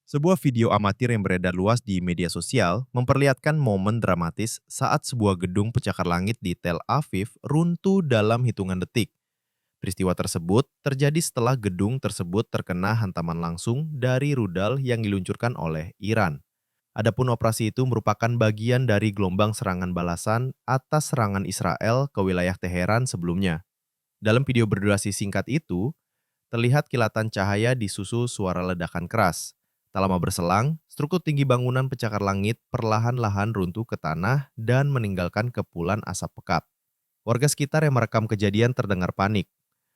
Sebuah video amatir yang beredar luas di media sosial memperlihatkan momen dramatis saat sebuah gedung pencakar langit di Tel Aviv runtuh dalam hitungan detik. Peristiwa tersebut terjadi setelah gedung tersebut terkena hantaman langsung dari rudal yang diluncurkan oleh Iran. Adapun operasi itu merupakan bagian dari gelombang serangan balasan atas serangan Israel ke wilayah Teheran sebelumnya. Dalam video berdurasi singkat itu, terlihat kilatan cahaya disusul suara ledakan keras. Tak lama berselang, struktur tinggi bangunan pencakar langit perlahan-lahan runtuh ke tanah dan meninggalkan kepulan asap pekat. Warga sekitar yang merekam kejadian terdengar panik,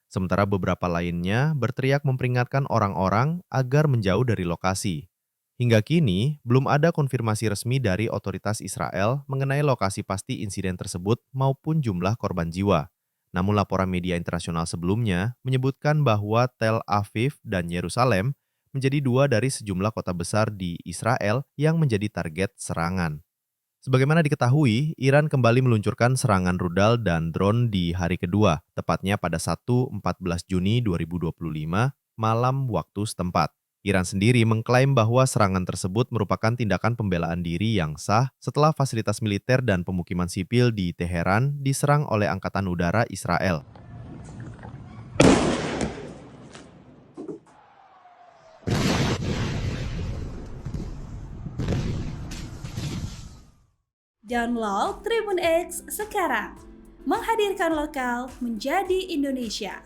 sementara beberapa lainnya berteriak memperingatkan orang-orang agar menjauh dari lokasi. Hingga kini, belum ada konfirmasi resmi dari otoritas Israel mengenai lokasi pasti insiden tersebut maupun jumlah korban jiwa. Namun laporan media internasional sebelumnya menyebutkan bahwa Tel Aviv dan Yerusalem menjadi dua dari sejumlah kota besar di Israel yang menjadi target serangan. Sebagaimana diketahui, Iran kembali meluncurkan serangan rudal dan drone di hari kedua, tepatnya pada Sabtu 14 Juni 2025, malam waktu setempat. Iran sendiri mengklaim bahwa serangan tersebut merupakan tindakan pembelaan diri yang sah setelah fasilitas militer dan pemukiman sipil di Teheran diserang oleh Angkatan Udara Israel. Download Tribun X sekarang, menghadirkan lokal menjadi Indonesia.